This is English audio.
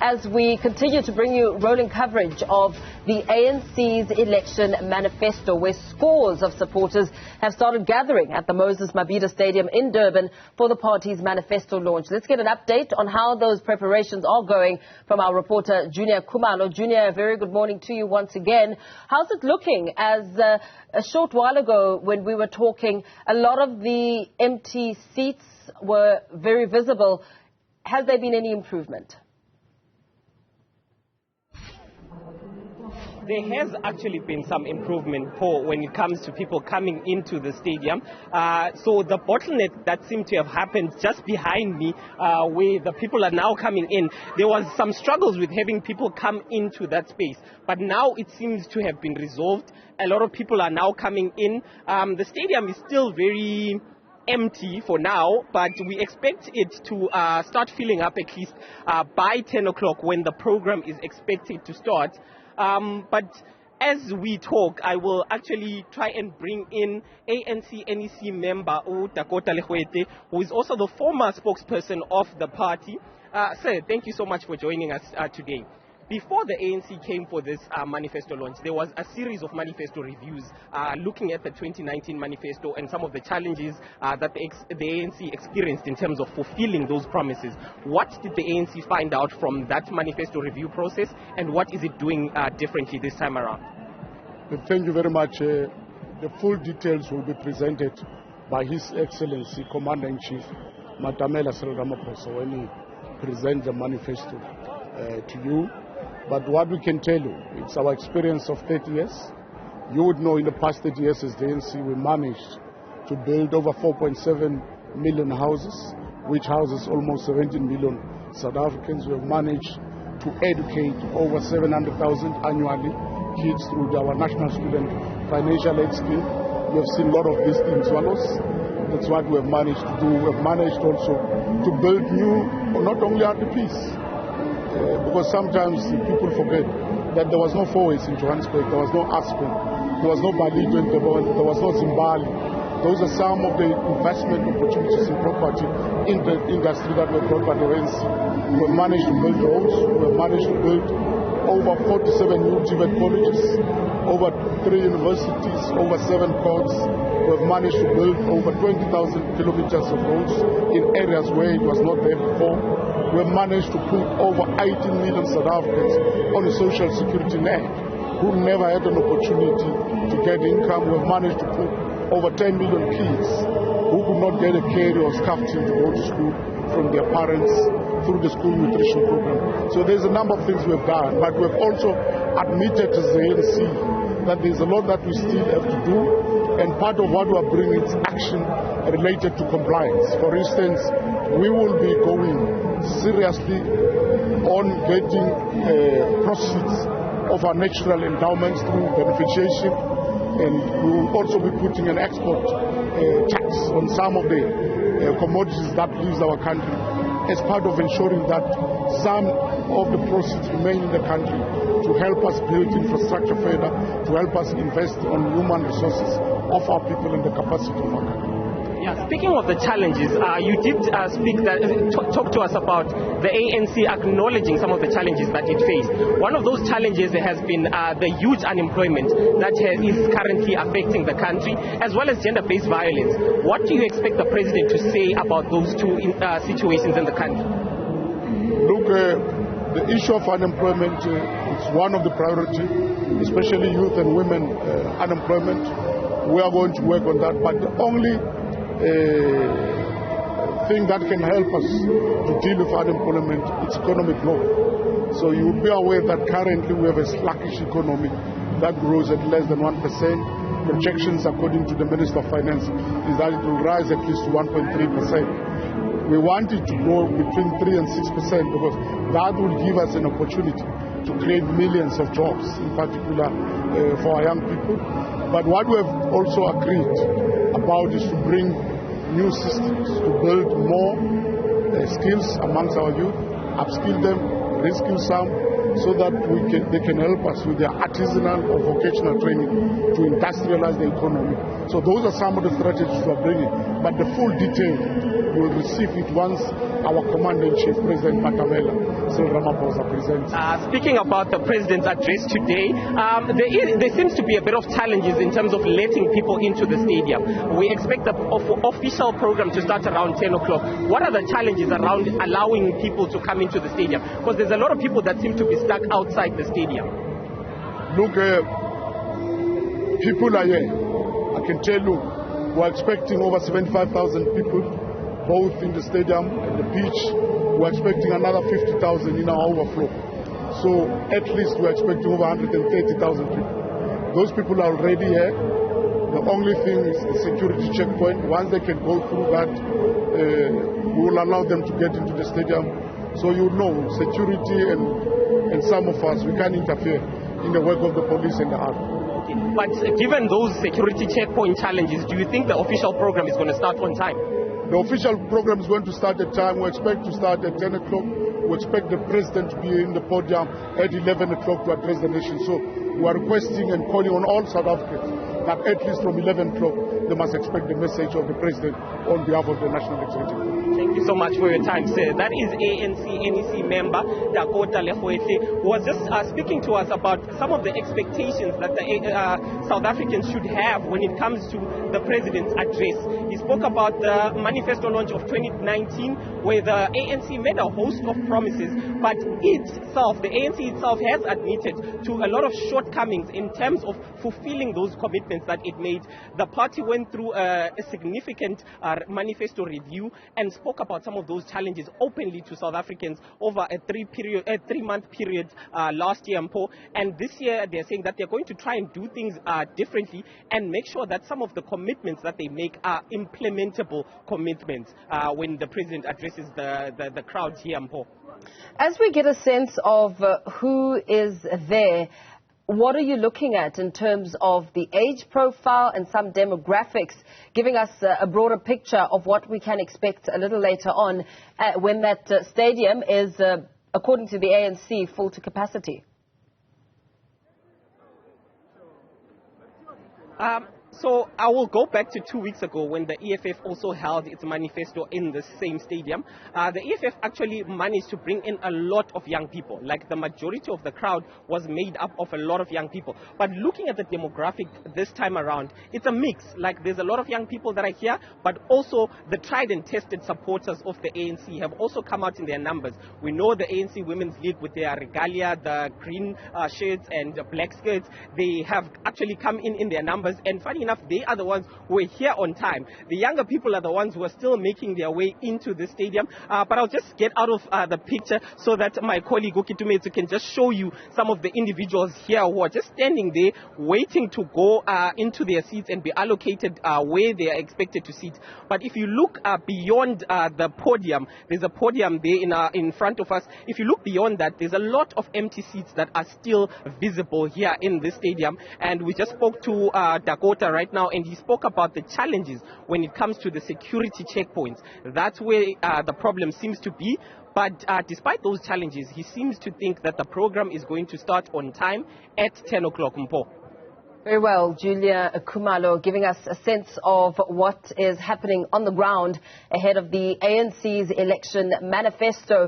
as we continue to bring you rolling coverage of the ANC's Election Manifesto, where scores of supporters have started gathering at the Moses Mabhida Stadium in Durban for the party's manifesto launch. Let's get an update on how those preparations are going from our reporter, Juniour Khumalo. Juniour, a very good morning to you once again. How's it looking? As a short while ago when we were talking, a lot of the empty seats were very visible. Has there been any improvement? There has actually been some improvement, Paul, when it comes to people coming into the stadium. So the bottleneck that seemed to have happened just behind me, where the people are now coming in, there was some struggles with having people come into that space. But now it seems to have been resolved. A lot of people are now coming in. The stadium is still very empty for now, but we expect it to start filling up at least by 10 o'clock when the program is expected to start. But as we talk, I will actually try and bring in ANC NEC member Dakota Legoete, who is also the former spokesperson of the party. Sir, thank you so much for joining us today. Before the ANC came for this manifesto launch, there was a series of manifesto reviews looking at the 2019 manifesto and some of the challenges that the ANC experienced in terms of fulfilling those promises. What did the ANC find out from that manifesto review process, and what is it doing differently this time around? Thank you very much. The full details will be presented by His Excellency Commander-in-Chief Matamela Ramaphosa when he presents the manifesto to you. But what we can tell you, it's our experience of 30 years. You would know in the past 30 years as the ANC, we managed to build over 4.7 million houses, which houses almost 17 million South Africans. We have managed to educate over 700,000 annually kids through our National Student Financial Aid Scheme. We have seen a lot of these things swallows. That's what we have managed to do. We have managed also to build new, not only RDPs, because sometimes people forget that there was no four ways in Johannesburg, there was no Aspen, there was no Balido in Durban, there was no Zimbali. Those are some of the investment opportunities in property in the industry that were brought by the ANC. We have managed to build roads, we have managed to build over 47 new TVET colleges, over 3 universities, over 7 courts. We have managed to build over 20,000 kilometers of roads in areas where it was not there before. We have managed to put over 18 million South Africans on a social security net who never had an opportunity to get income. We have managed to put over 10 million kids who could not get a carry or scarfing to go to school from their parents through the school nutrition program. So there's a number of things we have done, but we have also admitted as the ANC that there's a lot that we still have to do, and part of what we are bringing is action related to compliance. For instance, we will be going seriously on getting proceeds of our natural endowments through beneficiation, and we will also be putting an export tax on some of the commodities that leaves our country as part of ensuring that some of the proceeds remain in the country to help us build infrastructure further, to help us invest on human resources of our people and the capacity of our country. Yeah, speaking of the challenges, you did talk to us about the ANC acknowledging some of the challenges that it faced. One of those challenges has been the huge unemployment that is currently affecting the country, as well as gender-based violence. What do you expect the president to say about those two situations in the country? Look, the issue of unemployment is one of the priorities, especially youth and women unemployment. We are going to work on that, but the only thing that can help us to deal with unemployment is economic growth. So you will be aware that currently we have a sluggish economy that grows at less than 1%. Projections, according to the Minister of Finance, is that it will rise at least to 1.3%. We want it to grow between 3 and 6% because that will give us an opportunity to create millions of jobs, in particular for our young people. But what we have also agreed about is to bring new systems, to build more skills amongst our youth, upskill them, reskill some, so that they can help us with their artisanal or vocational training to industrialize the economy. So those are some of the strategies we're bringing. But the full detail, we'll receive it once our Commander-in-Chief, President Matamela Ramaphosa, presents. Speaking about the President's address today, there seems to be a bit of challenges in terms of letting people into the stadium. We expect the official program to start around 10 o'clock. What are the challenges around allowing people to come into the stadium? Because there's a lot of people that seem to be stuck outside the stadium. Look, people are here. I can tell you, we're expecting over 75,000 people, both in the stadium and the beach. We're expecting another 50,000 in our overflow. So at least we're expecting over 130,000 people. Those people are already here. The only thing is the security checkpoint. Once they can go through that, we will allow them to get into the stadium. So you know, security and some of us, we can't interfere in the work of the police and the army. But given those security checkpoint challenges, do you think the official program is going to start on time? The official program is going to start at time. We expect to start at 10 o'clock. We expect the President to be in the podium at 11 o'clock to address the nation. So we are requesting and calling on all South Africans that at least from 11 o'clock they must expect the message of the President on behalf of the National Executive. Thank you so much for your time, sir. That is ANC NEC member Dakota Legoete, who was just speaking to us about some of the expectations that the South Africans should have when it comes to the President's address. He spoke about the manifesto launch of 2019, where the ANC made a host of promises, but the ANC itself has admitted to a lot of shortcomings in terms of fulfilling those commitments that it made. The party went through a significant manifesto review and spoke about some of those challenges openly to South Africans over a three-month period last year, and this year they're saying that they're going to try and do things differently and make sure that some of the commitments that they make are implementable commitments when the President addresses the crowds here, As we get a sense of who is there, what are you looking at in terms of the age profile and some demographics, giving us a broader picture of what we can expect a little later on when that stadium is, according to the ANC, full to capacity? So I will go back to 2 weeks ago when the EFF also held its manifesto in the same stadium. The EFF actually managed to bring in a lot of young people. Like the majority of the crowd was made up of a lot of young people. But looking at the demographic this time around, it's a mix. Like there's a lot of young people that are here, but also the tried and tested supporters of the ANC have also come out in their numbers. We know the ANC Women's League with their regalia, the green shirts and black skirts, they have actually come in their numbers. And funny enough, they are the ones who are here on time. The younger people are the ones who are still making their way into the stadium. But I'll just get out of the picture so that my colleague Ukitumetsu can just show you some of the individuals here who are just standing there waiting to go into their seats and be allocated where they are expected to sit. But if you look beyond the podium, there's a podium there in front of us. If you look beyond that, there's a lot of empty seats that are still visible here in this stadium. And we just spoke to Dakota right now, and he spoke about the challenges when it comes to the security checkpoints. That's where the problem seems to be. But despite those challenges, he seems to think that the program is going to start on time at 10 o'clock. Very well, Juniour Khumalo, giving us a sense of what is happening on the ground ahead of the ANC's election manifesto.